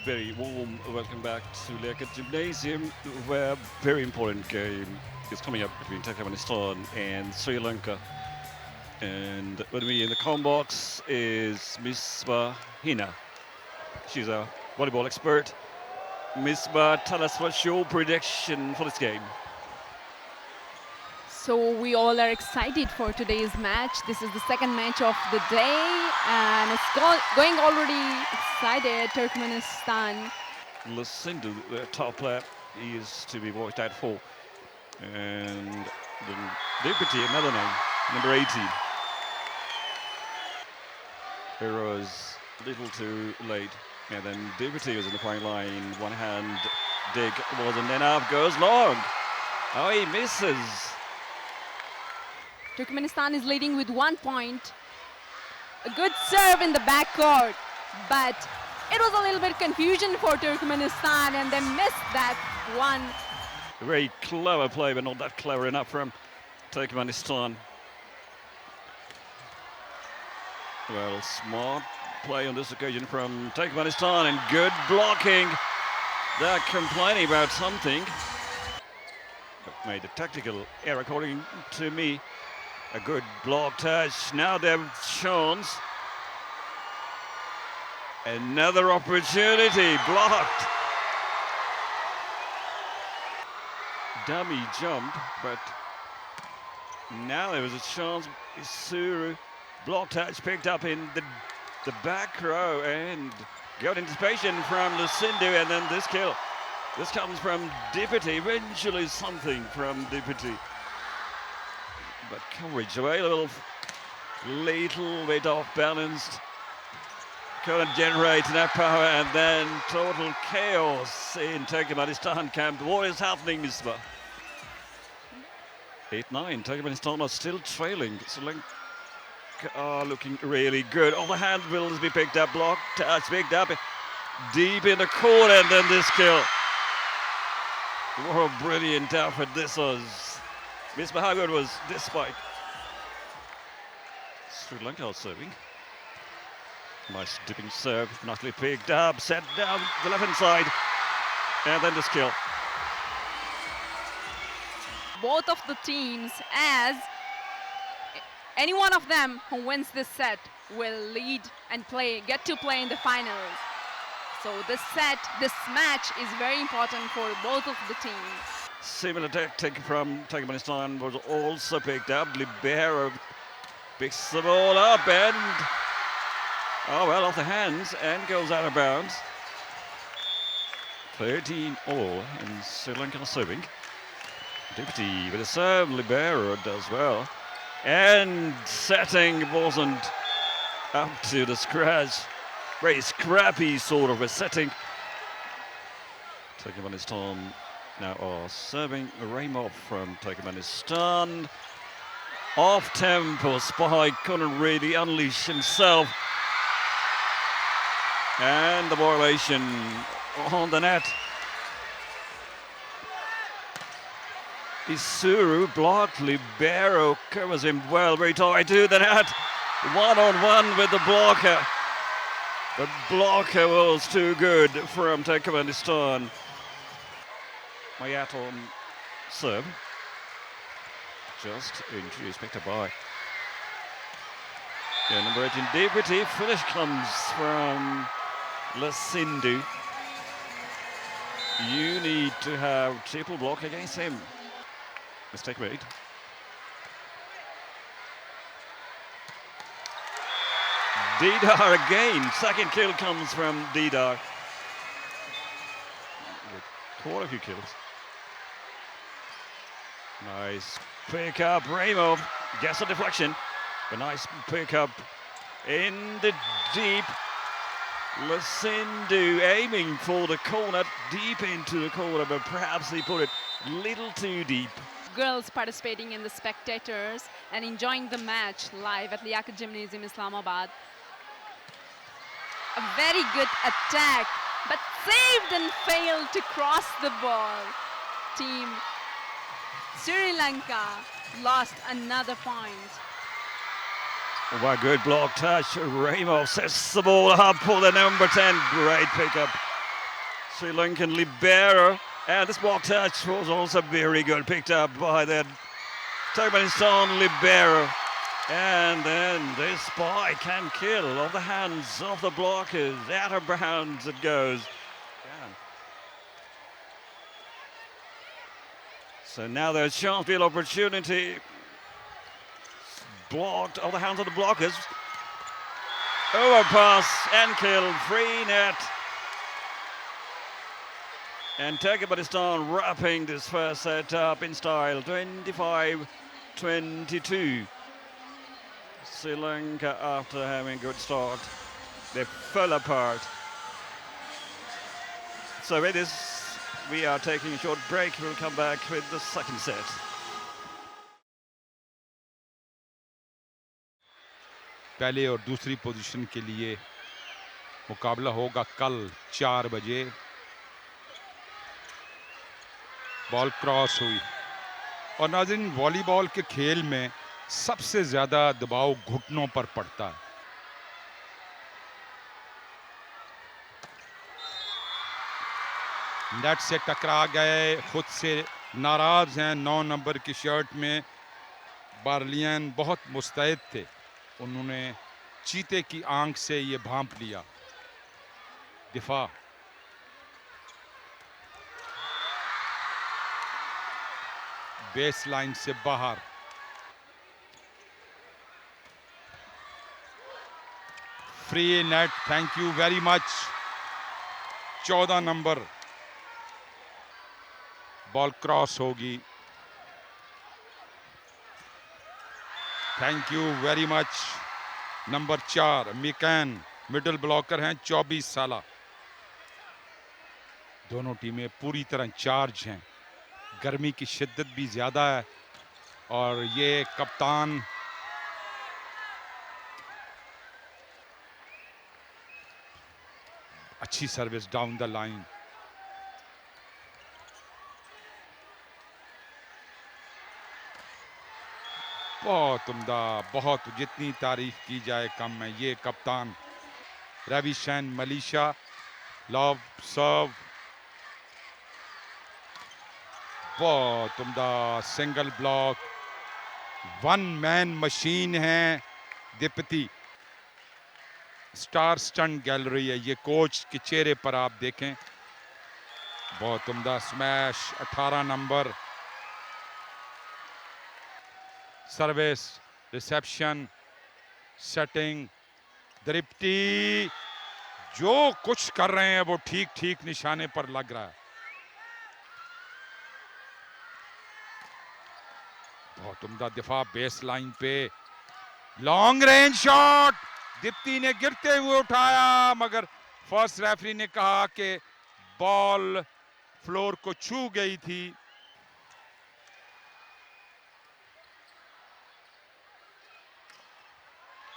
Very warm welcome back to Liaquat Gymnasium, where a very important game is coming up between Turkmenistan and Sri Lanka. And with me in the comm box is Misbah Hina. She's a volleyball expert. Misbah, tell us what's your prediction for this game? So we all are excited for today's match. This is the second match of the day and it's going already excited. Turkmenistan. Lucinda, the top player, is to be watched out for. And then Deputy, another name, number 18. Heroes a little too late. And then Deputy was in the point line. One hand dig wasn't enough, goes long. Oh, he misses. Turkmenistan is leading with 1 point. A good serve in the backcourt, but it was a little bit confusion for Turkmenistan and they missed that one. Very clever play, but not that clever enough from Turkmenistan. Well, smart play on this occasion from Turkmenistan and good blocking. They're complaining about something. Made a tactical error according to me. A good block touch. Now they've chance. Another opportunity blocked. Dummy jump, but now there was a chance. Isuru block touch picked up in the back row and good anticipation from Lucinda, and then this kill. This comes from Deputy. Eventually something from Deputy. But coverage available, little bit off balanced. Couldn't generate enough power, and then total chaos in Turkmenistan camp. What is happening, Misbah? 8-9, Turkmenistan are still trailing. Sri Lanka are looking really good. All the hand will be picked up, blocked, touch picked up, deep in the corner, and then this kill. What a brilliant effort this was. Misbah, how good was this spike? Sri Lanka serving. Nice dipping serve, nicely picked up, set down the left-hand side, and then this kill. Both of the teams, as any one of them who wins this set will lead and get to play in the finals. So this match is very important for both of the teams. Similar tactic from Turkmenistan was also picked up. Libero picks the ball up and, off the hands and goes out of bounds. 13 all in Sri Lanka serving. Deputy with a serve, Libero does well. And setting wasn't up to the scratch. Very scrappy sort of a setting. Turkmenistan now are serving Raimov from Turkmenistan. Off tempo, Spike couldn't really unleash himself. And the violation on the net. Isuru blocked, Libero covers him well, very tight to the net. One-on-one with the blocker. The blocker was too good from Turkmenistan. Mayat on serve. Just introduced, picked up by. Yeah, number 18, Deputy. Finish comes from Lasindu. You need to have triple block against him. Mistake made. Didar again. Second kill comes from Didar. Quite a few kills. Nice pick up. Raimov gets a deflection. A nice pick up in the deep. Lasindu aiming for the corner, deep into the corner, but perhaps he put it a little too deep. Girls participating in the spectators and enjoying the match live at Liaquat Gymnasium, Islamabad. A very good attack, but saved and failed to cross the ball. Team Sri Lanka lost another point. What a good block touch. Raimov sets the ball up for the number 10. Great pickup Sri Lankan libero. And this block touch was also very good, picked up by the Turkmenistan libero. And then this spike and kill of the hands of the blockers. Out of bounds it goes. Yeah. So now there's a chance, real opportunity. Blocked of the hands of the blockers. Overpass and kill, free net. And Turkmenistan wrapping this first set up in style, 25-22. Sri Lanka, after having a good start, they fell apart. So it is, we are taking a short break. We'll come back with the second set. पहले और दूसरी position के लिए मुकाबला होगा कल 4 बजे। Ball cross हुई और नाज़रीन, वॉलीबॉल के खेल में सबसे ज्यादा दबाव घुटनों पर पड़ता है। नेट से टकरा गए, खुद से नाराज हैं। 9 नंबर की शर्ट में बार्लियन बहुत मुस्तैद थे, उन्होंने चीते की आंख से ये भांप लिया। दिफा बेस लाइन से बाहर। Free net, thank you very much. 14 number, ball cross होगी। Thank you very much. Number 4 मिकैन, मिडिल ब्लॉकर हैं, 24 साल। दोनों टीमें पूरी तरह चार्ज हैं। गर्मी की शिद्दत भी ज्यादा है और ये कप्तान अच्छी सर्विस डाउन द लाइन। बहुत उम्दा, बहुत, जितनी तारीफ की जाए कम है। ये कप्तान रविशन मलीशा, लॉब सर्व, बहुत उम्दा सिंगल ब्लॉक, 1 मैन मशीन है दीप्ति। स्टार स्टंट गैलरी है, ये कोच के चेहरे पर आप देखें। बहुत उम्दा smash, 18 number. Service, reception, setting, Deepti जो कुछ कर रहे हैं वो ठीक ठीक निशाने पर लग रहा है। बहुत उम्दा दिफा बेस लाइन पे, लॉन्ग रेंज शॉट, दीप्ति ने गिरते हुए उठाया, मगर फर्स्ट रेफरी ने कहा कि बॉल फ्लोर को छू गई थी।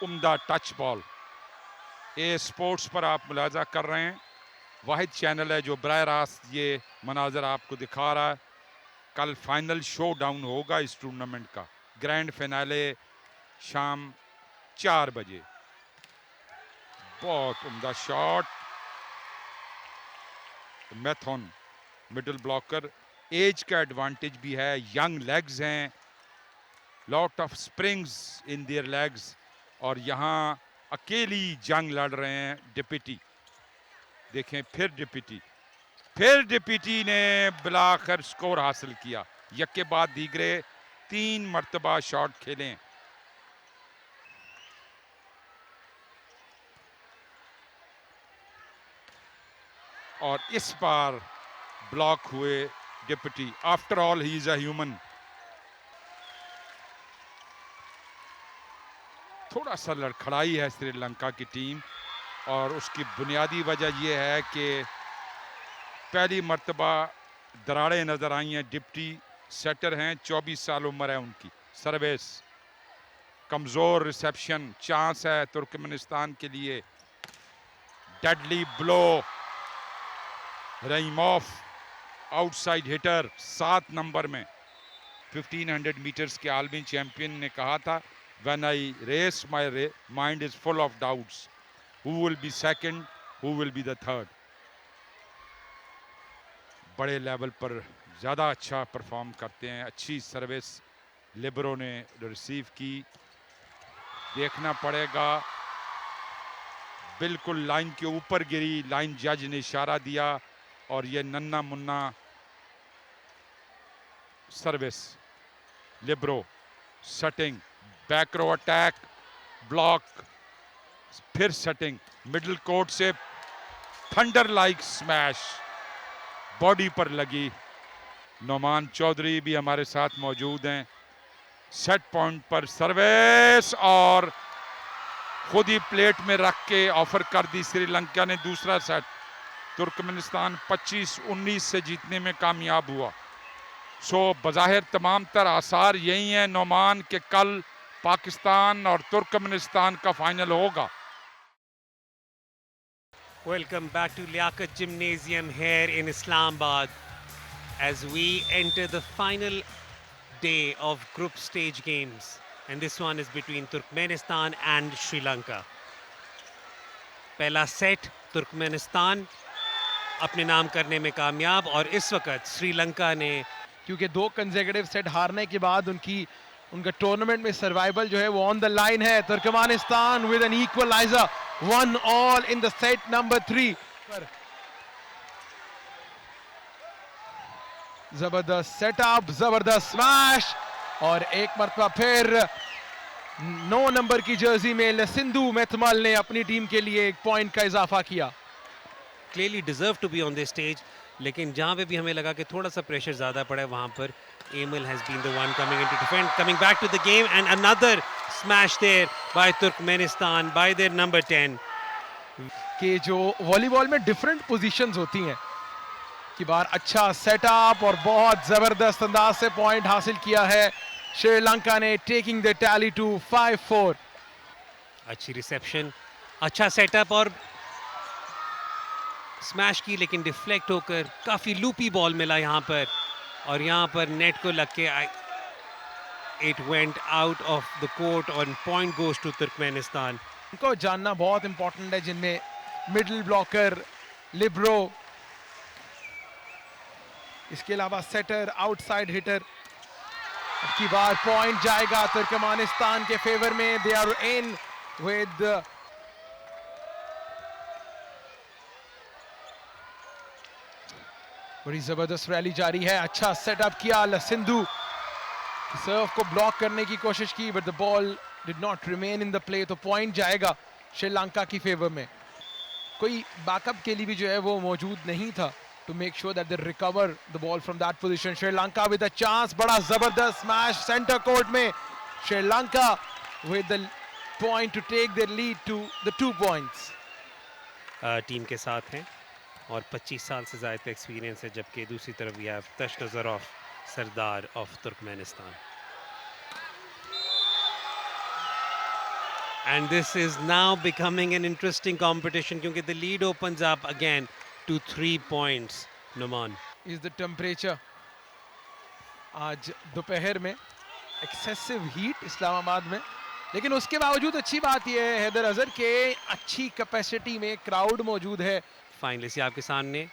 उम्दा टच बॉल। ए स्पोर्ट्स पर आप मुलाजा कर रहे हैं, वाहिद चैनल है जो बराह रास्त ये मनाजर आपको दिखा रहा है। कल फाइनल शो डाउन होगा इस टूर्नामेंट का, ग्रैंड फिनाले शाम 4 बजे। बहुत उम्दा शॉट। मैथन मिडिल ब्लॉकर, एज का एडवांटेज भी है, यंग लेग्स हैं, lot of springs in their legs, और यहाँ अकेली जंग लड़ रहे हैं डिप्टी। देखें फिर डिप्टी ने बिलाखिर स्कोर हासिल किया। यके बाद दीगरे 3 मरतबा शॉट खेले। और इस बार ब्लॉक हुए deputy. After all he is a human. थोड़ा सा लड़खड़ाई है श्रीलंका की टीम, और उसकी बुनियादी वजह यह है कि पहली मर्तबा दरारें नजर आई हैं। डिप्टी सेटर हैं, 24 साल उम्र है उनकी। सर्विस कमजोर, रिसेप्शन, चांस है तुर्कमेनिस्तान के लिए। Deadly blow, Rahimov outside hitter 7 number में। 1500 मीटर्स के आलमी चैंपियन ने कहा था, when I race, my mind is full of doubts. Who will be second? Who will be the third? बड़े लेवल पर ज़्यादा अच्छा परफॉर्म करते हैं। अच्छी सर्विस लिबरो ने रिसीव की, देखना पड़ेगा, बिल्कुल लाइन के ऊपर गिरी, लाइन जज ने इशारा दिया और ये नन्ना मुन्ना service libero setting, back row attack, block, फिर सेटिंग, मिडिल कोर्ट से थंडर लाइक स्मैश, बॉडी पर लगी। नोमान चौधरी भी हमारे साथ मौजूद हैं। सेट पॉइंट पर सर्विस और खुद ही प्लेट में रख के ऑफर कर दी। श्रीलंका ने दूसरा सेट तुर्कमेनिस्तान 25-19 से जीतने में कामयाब हुआ। सो बज़ाहिर तमाम तर आसार यही हैं नोमान के कल पाकिस्तान और तुर्कमेनिस्तान का फाइनल होगा। Welcome back to Liaquat Gymnasium here in Islamabad as we enter the final day of group stage games, and this one is between Turkmenistan and Sri Lanka. पहला सेट तुर्कमेनिस्तान अपने नाम करने में कामयाब और इस वक्त श्रीलंका ने, क्योंकि 2 कंसेक्यूटिव सेट हारने के बाद उनका टूर्नामेंट में सर्वाइवल जो है वो ऑन द लाइन है। Turkmenistan with an equaliser 1-all in the set number 3। जबरदस्त सेटअप, जबरदस्त स्मैश और एक मरतबा फिर 9 नंबर की जर्सी में लसिंधु मेथमल ने अपनी टीम के लिए 1 पॉइंट का इजाफा किया। clearly deserve to be on this stage, लेकिन जहां पे भी हमें लगा कि थोड़ा सा प्रेशर ज्यादा पड़ा है वहां पर Emil has been the one coming in to defend, coming back to the game, and another smash there by Turkmenistan by their number 10. कि जो वॉलीबॉल में डिफरेंट पोजीशंस होती हैं कि बार अच्छा सेटअप और बहुत जबरदस्त अंदाज से पॉइंट हासिल किया है श्रीलंका ने, टेकिंग द टैली टू 5-4। अच्छी रिसेप्शन, अच्छा सेटअप और स्मैश की, लेकिन डिफ्लेक्ट होकर काफी लूपी बॉल मिला यहाँ पर और यहाँ पर नेट को लग के it went out of the court और पॉइंट गोज टू तुर्कमेनिस्तान। इनको जानना बहुत इंपॉर्टेंट है, जिनमें मिडिल ब्लॉकर, लिब्रो, इसके अलावा सेटर, आउटसाइड हिटर। की बार पॉइंट जाएगा तुर्कमेनिस्तान के फेवर में। दे आर इन विद बड़ी जबरदस्त रैली जारी है। अच्छा सेटअप किया लसिंधु, सर्व को ब्लॉक करने की कोशिश की but the ball did not remain in the play. तो पॉइंट जाएगा श्रीलंका की फेवर में। कोई बैकअप के लिए भी जो है वो मौजूद नहीं था to make sure that they recover the ball from that position. Sri with a chance, बड़ा जबरदस्त स्मैश सेंटर कोर्ट में। Sri with the point to take their lead to the 2 points. Team के साथ हैं और 25 साल से ज़्यादा का एक्सपीरियंस है, जबकि दूसरी तरफ भी है तशनज़रॉफ, सरदार of Turkmenistan. And this is now becoming an interesting competition क्योंकि the lead opens up again to 3 points. Noman is the temperature आज दोपहर में एक्सेसिव हीट इस्लामाबाद में, लेकिन उसके बावजूद अच्छी बात यह है हैदर अजहर के अच्छी कैपेसिटी में क्राउड मौजूद है। फाइनलिस्ट आपके सामने,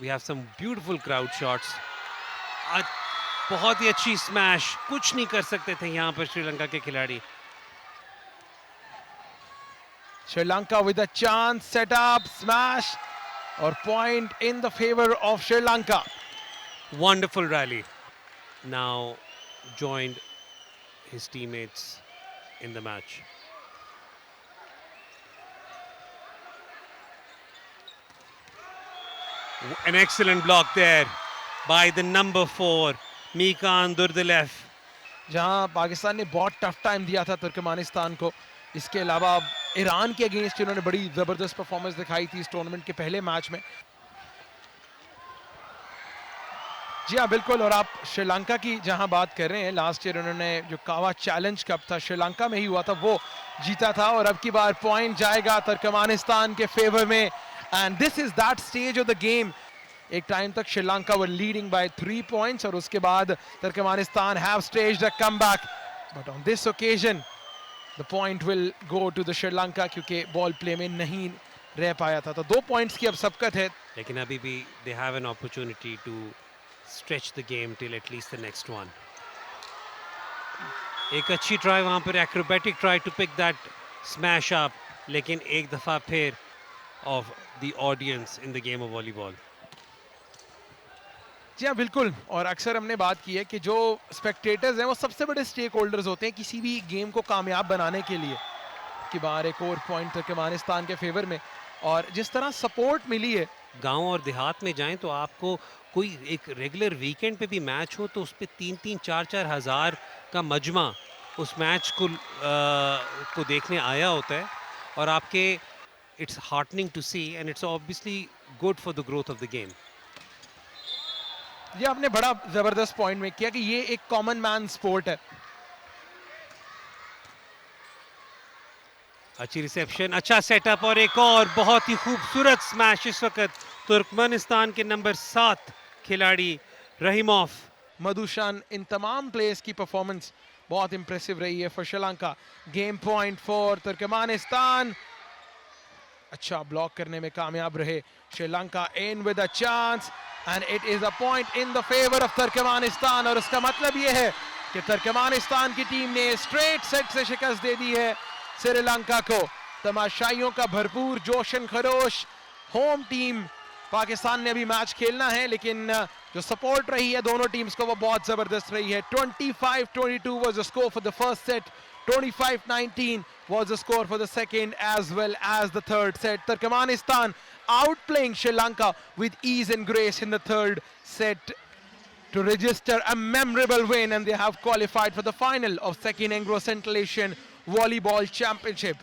we have some beautiful crowd shots। बहुत ही अच्छी स्मैश, कुछ नहीं कर सकते थे यहाँ पर श्रीलंका के खिलाड़ी। Sri with a chance, set up, smash or point in the favor of Sri Lanka. Wonderful rally. Now joined his teammates in the match. An excellent block there by the number 4, Mikan Durdulev. जहां पाकिस्तान ने बहुत tough time दिया था Turkmenistan को, इसके अलावा Iran के against इन्होंने बड़ी जबरदस्त परफॉर्मेंस दिखाई थी इस टूर्नामेंट के पहले मैच में। जी हाँ बिल्कुल, और आप श्रीलंका की जहां बात कर रहे हैं, लास्ट ईयर उन्होंने जो कावा चैलेंज कप था श्रीलंका में ही हुआ था वो जीता था, और अब की बार पॉइंट जाएगा तुर्कमेनिस्तान के फेवर में। And this is that stage of the game. एक टाइम तक Sri Lanka were leading by 3 points और उसके बाद Turkmenistan have staged a comeback, but on this occasion the point will go to the Sri Lanka क्योंकि ball play में नहीं रह पाया था। तो 2 पॉइंट्स की अब सबकत है। लेकिन अभी भी they have an opportunity to stretch the game till at least the next one. एक अच्छी ट्राई वहाँ पर, acrobatic try to pick that smash up, लेकिन एक दफ़ा फिर off the audience in the game of volleyball. जी हाँ बिल्कुल, और अक्सर हमने बात की है कि जो स्पेक्टेटर्स हैं वो सबसे बड़े स्टेक होल्डर्स होते हैं किसी भी गेम को कामयाब बनाने के लिए. कि बाहर एक और पॉइंट तुर्कमेनिस्तान के फेवर में, और जिस तरह सपोर्ट मिली है. गांव और देहात में जाएं तो आपको कोई एक रेगुलर वीकेंड पे भी मैच हो तो उस पर 3-3, 4-4 हज़ार का मजमा उस मैच को देखने आया होता है, और आपके it's heartening to see and it's obviously good for the growth of the game. ये आपने बड़ा जबरदस्त पॉइंट में किया कि ये एक कॉमन मैन स्पोर्ट है. अच्छी रिसेप्शन, अच्छा सेटअप, और एक और बहुत ही खूबसूरत स्मैश इस वक्त तुर्कमेनिस्तान के नंबर 7 खिलाड़ी रहीमोव. मधुशान, इन तमाम प्लेयर्स की परफॉर्मेंस बहुत इंप्रेसिव रही है for Sri Lanka. Game point for Turkmenistan. अच्छा ब्लॉक करने में कामयाब रहे Sri Lanka. In with a chance and it is a point in the favour of Turkmenistan. और उसका मतलब ये है कि तुर्कमेनिस्तान की टीम ने स्ट्रेट सेट से शिकस्त दे दी है श्रीलंका को. तमाशाइयों का भरपूर जोशन खरोश. होम टीम पाकिस्तान ने अभी मैच खेलना है, लेकिन जो सपोर्ट रही है दोनों टीम्स को वो बहुत जबरदस्त रही है. 25-22 was the score for the first set. 25-19 was the score for the second as well as the third set. Turkmenistan outplaying Sri Lanka with ease and grace in the third set to register a memorable win, and they have qualified for the final of Second Anglo Central Asian Volleyball Championship.